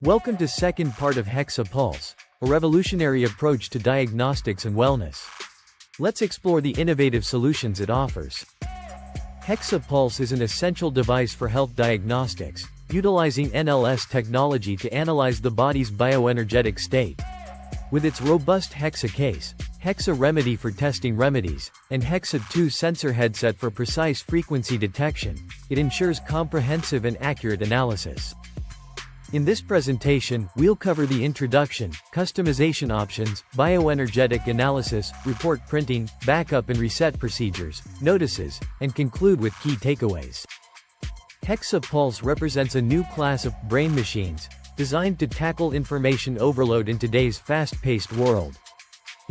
Welcome to second part of HEXA-PULSE, a revolutionary approach to diagnostics and wellness. Let's explore the innovative solutions it offers. HEXA-PULSE is an essential device for health diagnostics, utilizing NLS technology to analyze the body's bioenergetic state. With its robust HEXA case, HEXA Remedy for testing remedies, and HEXA-2 sensor headset for precise frequency detection, it ensures comprehensive and accurate analysis. In this presentation, we'll cover the introduction, customization options, bioenergetic analysis, report printing, backup and reset procedures, notices, and conclude with key takeaways. HEXA-PULSE represents a new class of brain machines, designed to tackle information overload in today's fast-paced world.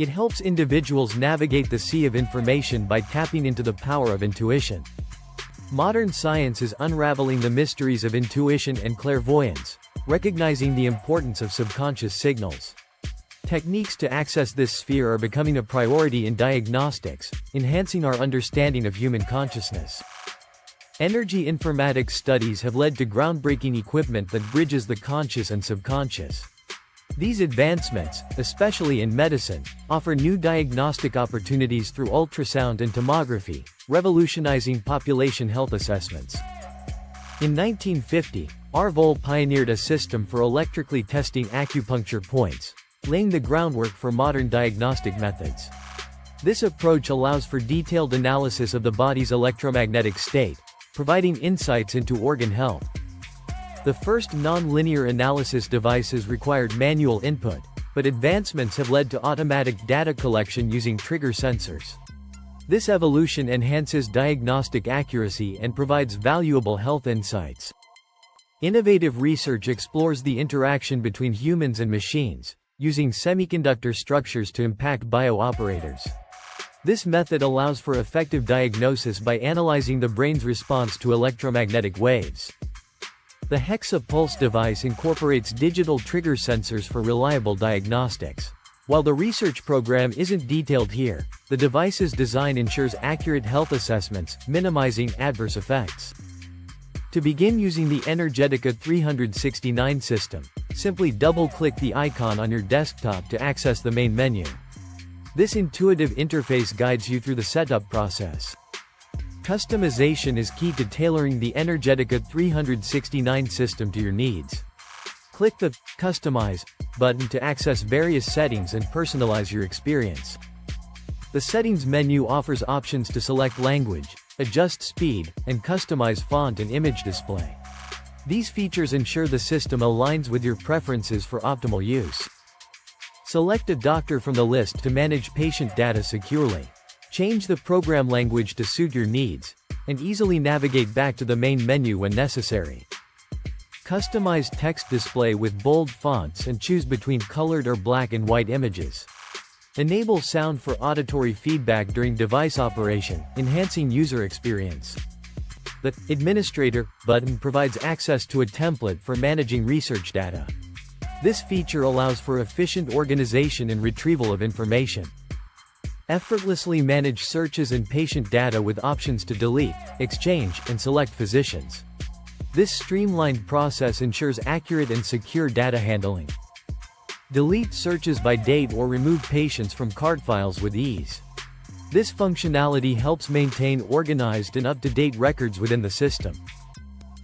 It helps individuals navigate the sea of information by tapping into the power of intuition. Modern science is unraveling the mysteries of intuition and clairvoyance, recognizing the importance of subconscious signals. Techniques to access this sphere are becoming a priority in diagnostics, enhancing our understanding of human consciousness. Energy informatics studies have led to groundbreaking equipment that bridges the conscious and subconscious. These advancements, especially in medicine, offer new diagnostic opportunities through ultrasound and tomography, revolutionizing population health assessments. In 1950, Arvol pioneered a system for electrically testing acupuncture points, laying the groundwork for modern diagnostic methods. This approach allows for detailed analysis of the body's electromagnetic state, providing insights into organ health. The first non-linear analysis devices required manual input, but advancements have led to automatic data collection using trigger sensors. This evolution enhances diagnostic accuracy and provides valuable health insights. Innovative research explores the interaction between humans and machines, using semiconductor structures to impact bio-operators. This method allows for effective diagnosis by analyzing the brain's response to electromagnetic waves. The HEXA-PULSE device incorporates digital trigger sensors for reliable diagnostics. While the research program isn't detailed here, the device's design ensures accurate health assessments, minimizing adverse effects. To begin using the Energetika369 system, simply double-click the icon on your desktop to access the main menu. This intuitive interface guides you through the setup process. Customization is key to tailoring the Energetika369 system to your needs. Click the Customize button to access various settings and personalize your experience. The Settings menu offers options to select language, adjust speed, and customize font and image display. These features ensure the system aligns with your preferences for optimal use. Select a doctor from the list to manage patient data securely. Change the program language to suit your needs, and easily navigate back to the main menu when necessary. Customize text display with bold fonts and choose between colored or black and white images. Enable sound for auditory feedback during device operation, enhancing user experience. The Administrator button provides access to a template for managing research data. This feature allows for efficient organization and retrieval of information. Effortlessly manage searches and patient data with options to delete, exchange, and select physicians. This streamlined process ensures accurate and secure data handling. Delete searches by date or remove patients from card files with ease. This functionality helps maintain organized and up-to-date records within the system.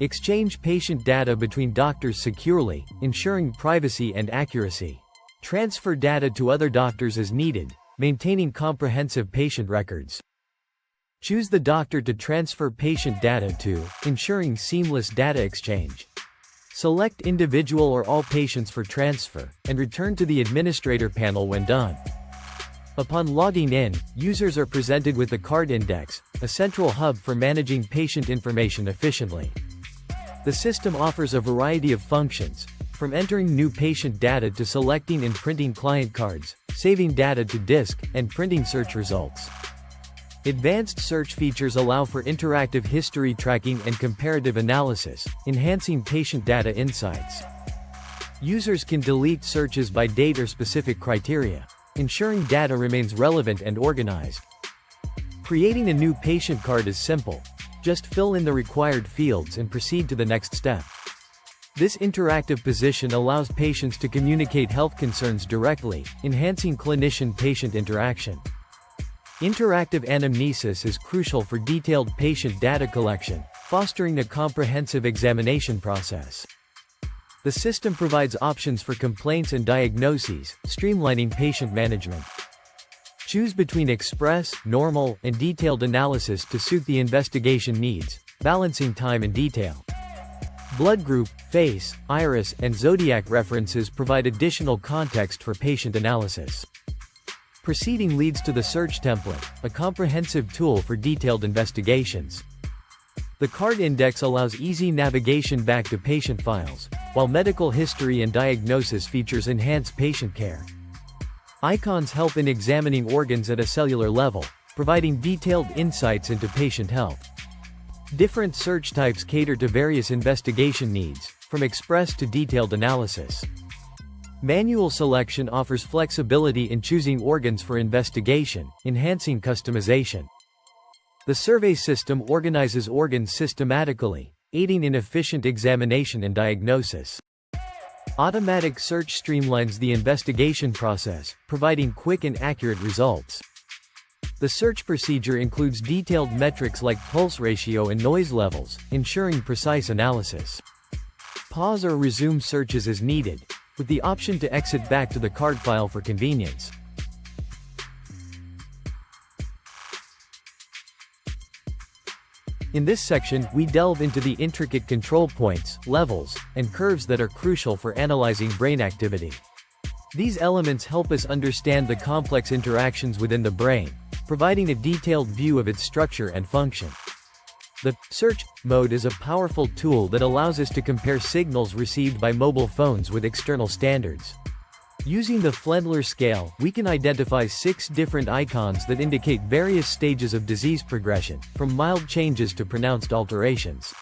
Exchange patient data between doctors securely, ensuring privacy and accuracy. Transfer data to other doctors as needed, maintaining comprehensive patient records. Choose the doctor to transfer patient data to, ensuring seamless data exchange. Select individual or all patients for transfer, and return to the administrator panel when done. Upon logging in, users are presented with the card index, a central hub for managing patient information efficiently. The system offers a variety of functions, from entering new patient data to selecting and printing client cards, saving data to disk, and printing search results. Advanced search features allow for interactive history tracking and comparative analysis, enhancing patient data insights. Users can delete searches by date or specific criteria, ensuring data remains relevant and organized. Creating a new patient card is simple. Just fill in the required fields and proceed to the next step. This interactive position allows patients to communicate health concerns directly, enhancing clinician-patient interaction. Interactive anamnesis is crucial for detailed patient data collection, fostering a comprehensive examination process. The system provides options for complaints and diagnoses, streamlining patient management. Choose between express, normal, and detailed analysis to suit the investigation needs, balancing time and detail. Blood group, face, iris, and zodiac references provide additional context for patient analysis. Proceeding leads to the search template, a comprehensive tool for detailed investigations. The card index allows easy navigation back to patient files, while medical history and diagnosis features enhance patient care. Icons help in examining organs at a cellular level, providing detailed insights into patient health. Different search types cater to various investigation needs, from express to detailed analysis. Manual selection offers flexibility in choosing organs for investigation, enhancing customization. The survey system organizes organs systematically, aiding in efficient examination and diagnosis. Automatic search streamlines the investigation process, providing quick and accurate results. The search procedure includes detailed metrics like pulse ratio and noise levels, ensuring precise analysis. Pause or resume searches as needed, with the option to exit back to the card file for convenience. In this section, we delve into the intricate control points, levels, and curves that are crucial for analyzing brain activity. These elements help us understand the complex interactions within the brain, providing a detailed view of its structure and function. The search mode is a powerful tool that allows us to compare signals received by mobile phones with external standards. Using the Flendler scale, we can identify 6 different icons that indicate various stages of disease progression, from mild changes to pronounced alterations.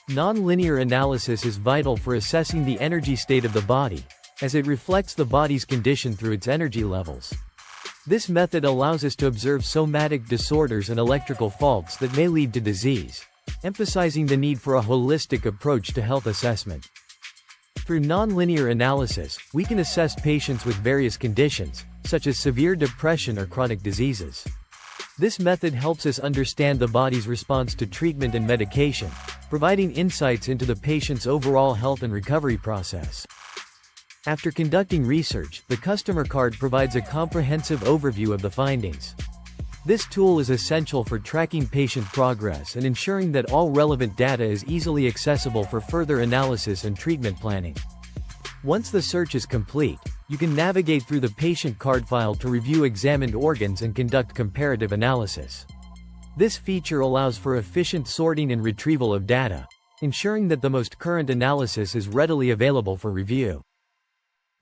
Non-linear analysis is vital for assessing the energy state of the body, as it reflects the body's condition through its energy levels. This method allows us to observe somatic disorders and electrical faults that may lead to disease, emphasizing the need for a holistic approach to health assessment. Through nonlinear analysis, we can assess patients with various conditions, such as severe depression or chronic diseases. This method helps us understand the body's response to treatment and medication, providing insights into the patient's overall health and recovery process. After conducting research, the customer card provides a comprehensive overview of the findings. This tool is essential for tracking patient progress and ensuring that all relevant data is easily accessible for further analysis and treatment planning. Once the search is complete, you can navigate through the patient card file to review examined organs and conduct comparative analysis. This feature allows for efficient sorting and retrieval of data, ensuring that the most current analysis is readily available for review.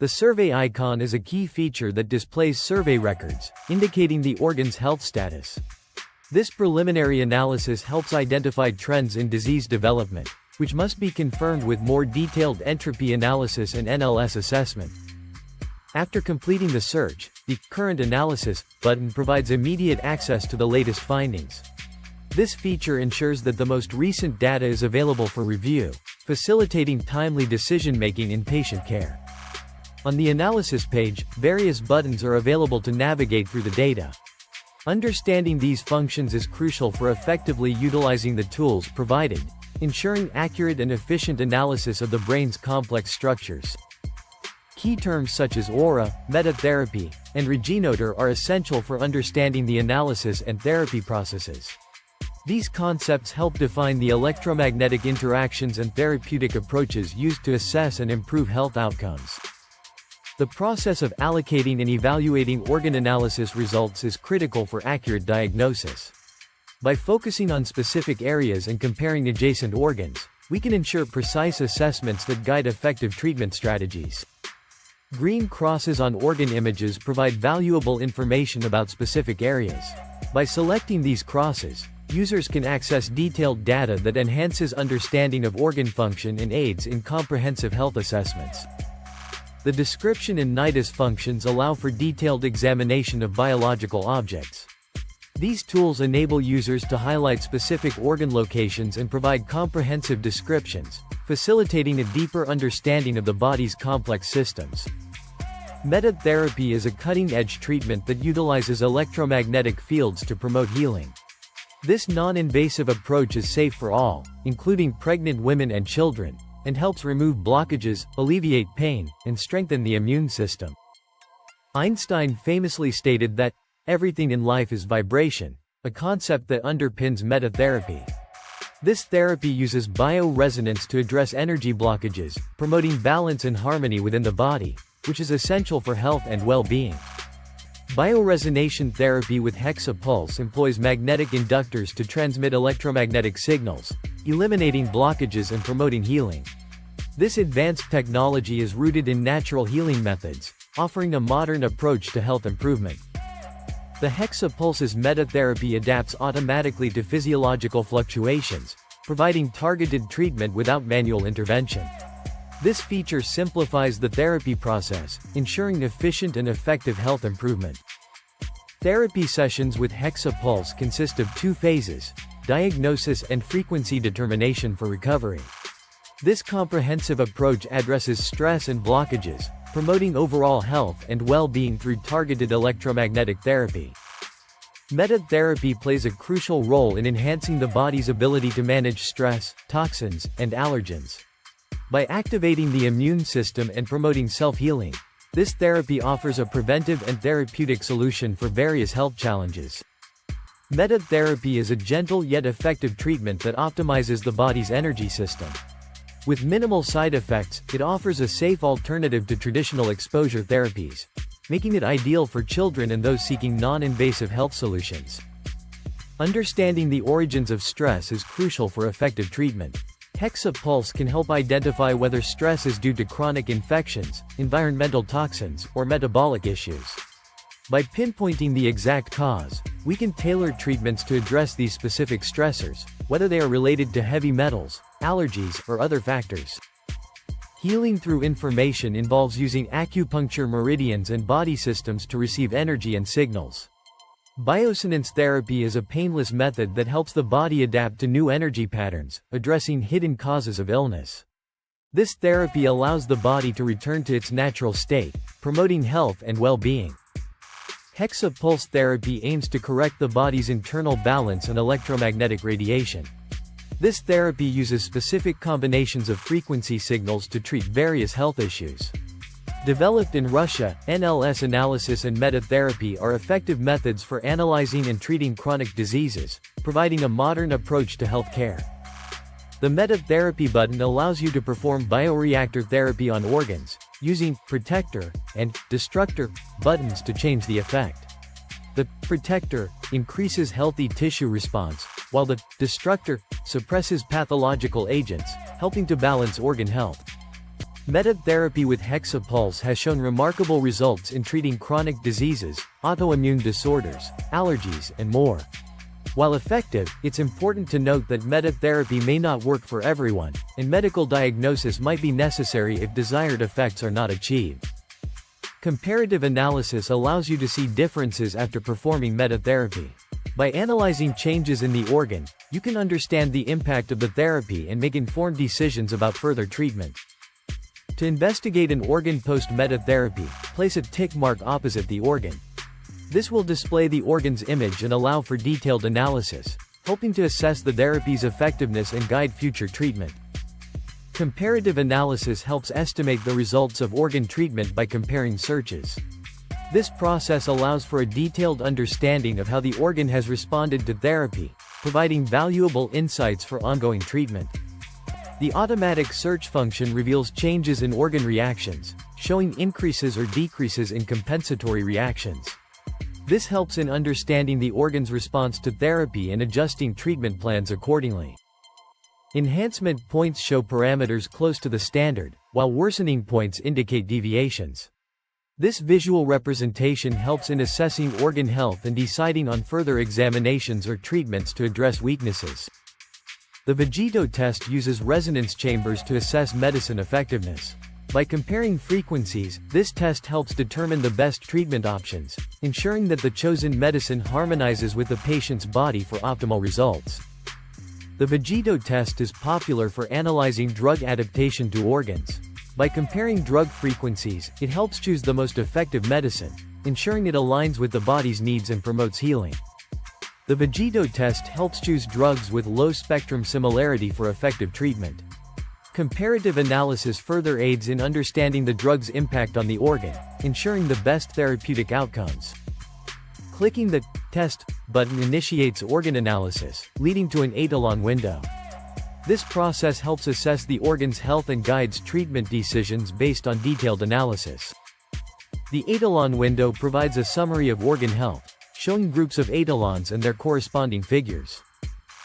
The survey icon is a key feature that displays survey records, indicating the organ's health status. This preliminary analysis helps identify trends in disease development, which must be confirmed with more detailed entropy analysis and NLS assessment. After completing the search, the Current Analysis button provides immediate access to the latest findings. This feature ensures that the most recent data is available for review, facilitating timely decision-making in patient care. On the analysis page, various buttons are available to navigate through the data. Understanding these functions is crucial for effectively utilizing the tools provided, ensuring accurate and efficient analysis of the brain's complex structures. Key terms such as aura, metatherapy, and regenerator are essential for understanding the analysis and therapy processes. These concepts help define the electromagnetic interactions and therapeutic approaches used to assess and improve health outcomes. The process of allocating and evaluating organ analysis results is critical for accurate diagnosis. By focusing on specific areas and comparing adjacent organs, we can ensure precise assessments that guide effective treatment strategies. Green crosses on organ images provide valuable information about specific areas. By selecting these crosses, users can access detailed data that enhances understanding of organ function and aids in comprehensive health assessments. The description and nidus functions allow for detailed examination of biological objects. These tools enable users to highlight specific organ locations and provide comprehensive descriptions, facilitating a deeper understanding of the body's complex systems. Metatherapy is a cutting-edge treatment that utilizes electromagnetic fields to promote healing. This non-invasive approach is safe for all, including pregnant women and children, and helps remove blockages, alleviate pain, and strengthen the immune system. Einstein famously stated that, "Everything in life is vibration," a concept that underpins metatherapy. This therapy uses bioresonance to address energy blockages, promoting balance and harmony within the body, which is essential for health and well-being. Bioresonation therapy with HEXA-PULSE employs magnetic inductors to transmit electromagnetic signals, eliminating blockages and promoting healing. This advanced technology is rooted in natural healing methods, offering a modern approach to health improvement. The HEXA-PULSE's metatherapy adapts automatically to physiological fluctuations, providing targeted treatment without manual intervention. This feature simplifies the therapy process, ensuring efficient and effective health improvement. Therapy sessions with HEXA-PULSE consist of two phases: diagnosis and frequency determination for recovery. This comprehensive approach addresses stress and blockages, promoting overall health and well-being through targeted electromagnetic therapy. Metatherapy plays a crucial role in enhancing the body's ability to manage stress, toxins, and allergens. By activating the immune system and promoting self-healing, this therapy offers a preventive and therapeutic solution for various health challenges. Metatherapy is a gentle yet effective treatment that optimizes the body's energy system. With minimal side effects, it offers a safe alternative to traditional exposure therapies, making it ideal for children and those seeking non-invasive health solutions. Understanding the origins of stress is crucial for effective treatment. HEXA-PULSE can help identify whether stress is due to chronic infections, environmental toxins, or metabolic issues. By pinpointing the exact cause, we can tailor treatments to address these specific stressors, whether they are related to heavy metals, allergies, or other factors. Healing through information involves using acupuncture meridians and body systems to receive energy and signals. Bioresonance therapy is a painless method that helps the body adapt to new energy patterns, addressing hidden causes of illness. This therapy allows the body to return to its natural state, promoting health and well-being. HEXA-PULSE therapy aims to correct the body's internal balance and electromagnetic radiation. This therapy uses specific combinations of frequency signals to treat various health issues. Developed in Russia, NLS analysis and metatherapy are effective methods for analyzing and treating chronic diseases, providing a modern approach to healthcare. The metatherapy button allows you to perform bioreactor therapy on organs, using protector and destructor buttons to change the effect. The protector increases healthy tissue response, while the destructor suppresses pathological agents, helping to balance organ health. Metatherapy with HEXA-PULSE has shown remarkable results in treating chronic diseases, autoimmune disorders, allergies, and more. While effective, it's important to note that metatherapy may not work for everyone, and medical diagnosis might be necessary if desired effects are not achieved. Comparative analysis allows you to see differences after performing metatherapy. By analyzing changes in the organ, you can understand the impact of the therapy and make informed decisions about further treatment. To investigate an organ post-metatherapy, place a tick mark opposite the organ. This will display the organ's image and allow for detailed analysis, helping to assess the therapy's effectiveness and guide future treatment. Comparative analysis helps estimate the results of organ treatment by comparing searches. This process allows for a detailed understanding of how the organ has responded to therapy, providing valuable insights for ongoing treatment. The automatic search function reveals changes in organ reactions, showing increases or decreases in compensatory reactions. This helps in understanding the organ's response to therapy and adjusting treatment plans accordingly. Enhancement points show parameters close to the standard, while worsening points indicate deviations. This visual representation helps in assessing organ health and deciding on further examinations or treatments to address weaknesses. The Vegito test uses resonance chambers to assess medicine effectiveness. By comparing frequencies, this test helps determine the best treatment options, ensuring that the chosen medicine harmonizes with the patient's body for optimal results. The Vegeto test is popular for analyzing drug adaptation to organs. By comparing drug frequencies, it helps choose the most effective medicine, ensuring it aligns with the body's needs and promotes healing. The Vegeto test helps choose drugs with low spectrum similarity for effective treatment. Comparative analysis further aids in understanding the drug's impact on the organ, ensuring the best therapeutic outcomes. Clicking the Test button initiates organ analysis, leading to an etalon window. This process helps assess the organ's health and guides treatment decisions based on detailed analysis. The etalon window provides a summary of organ health, showing groups of etalons and their corresponding figures.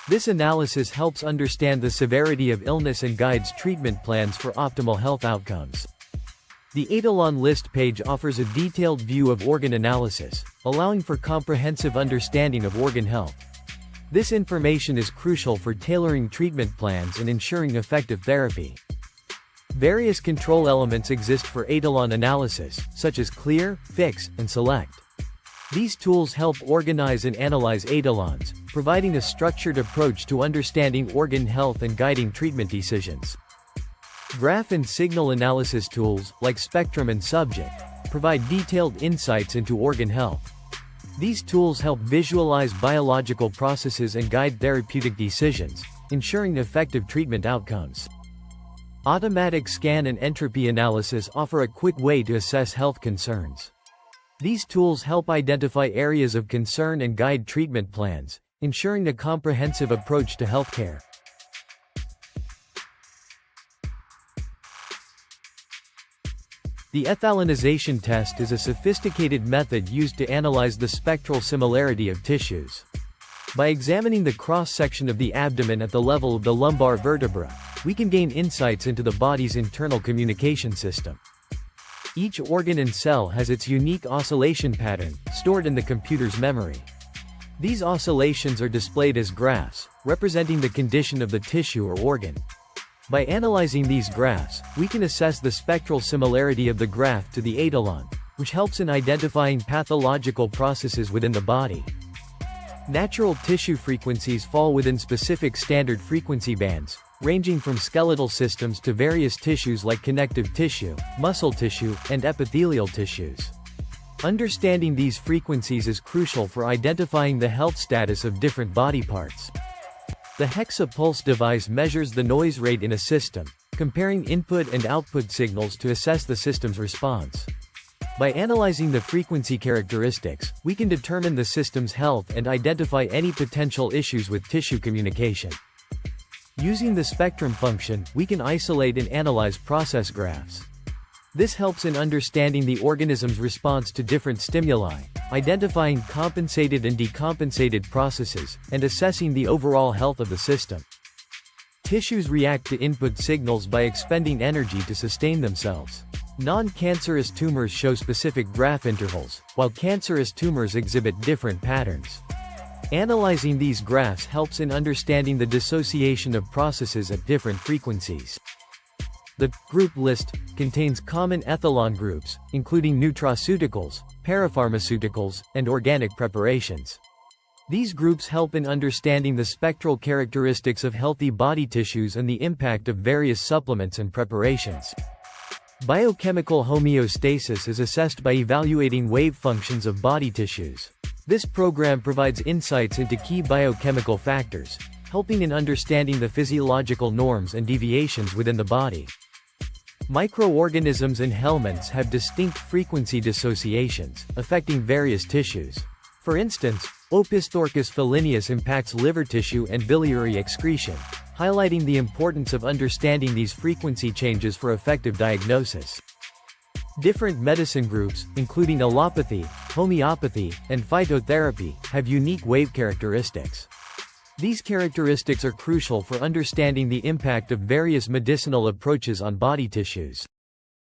This analysis helps understand the severity of illness and guides treatment plans for optimal health outcomes. The etalon list page offers a detailed view of organ analysis, allowing for comprehensive understanding of organ health. This information is crucial for tailoring treatment plans and ensuring effective therapy. Various control elements exist for etalon analysis, such as Clear, Fix, and Select. These tools help organize and analyze etalons, providing a structured approach to understanding organ health and guiding treatment decisions. Graph and signal analysis tools, like Spectrum and Subject, provide detailed insights into organ health. These tools help visualize biological processes and guide therapeutic decisions, ensuring effective treatment outcomes. Automatic scan and entropy analysis offer a quick way to assess health concerns. These tools help identify areas of concern and guide treatment plans, ensuring a comprehensive approach to healthcare. The ethalonization test is a sophisticated method used to analyze the spectral similarity of tissues. By examining the cross-section of the abdomen at the level of the lumbar vertebra, we can gain insights into the body's internal communication system. Each organ and cell has its unique oscillation pattern, stored in the computer's memory. These oscillations are displayed as graphs, representing the condition of the tissue or organ. By analyzing these graphs, we can assess the spectral similarity of the graph to the etalon, which helps in identifying pathological processes within the body. Natural tissue frequencies fall within specific standard frequency bands, ranging from skeletal systems to various tissues like connective tissue, muscle tissue, and epithelial tissues. Understanding these frequencies is crucial for identifying the health status of different body parts. The HEXA-PULSE device measures the noise rate in a system, comparing input and output signals to assess the system's response. By analyzing the frequency characteristics, we can determine the system's health and identify any potential issues with tissue communication. Using the spectrum function, we can isolate and analyze process graphs. This helps in understanding the organism's response to different stimuli, identifying compensated and decompensated processes, and assessing the overall health of the system. Tissues react to input signals by expending energy to sustain themselves. Non-cancerous tumors show specific graph intervals, while cancerous tumors exhibit different patterns. Analyzing these graphs helps in understanding the dissociation of processes at different frequencies. The group list contains common ethalon groups, including nutraceuticals, parapharmaceuticals, and organic preparations. These groups help in understanding the spectral characteristics of healthy body tissues and the impact of various supplements and preparations. Biochemical homeostasis is assessed by evaluating wave functions of body tissues. This program provides insights into key biochemical factors, helping in understanding the physiological norms and deviations within the body. Microorganisms and helminths have distinct frequency dissociations, affecting various tissues. For instance, Opisthochus folineus impacts liver tissue and biliary excretion, highlighting the importance of understanding these frequency changes for effective diagnosis. Different medicine groups, including allopathy, homeopathy, and phytotherapy, have unique wave characteristics. These characteristics are crucial for understanding the impact of various medicinal approaches on body tissues.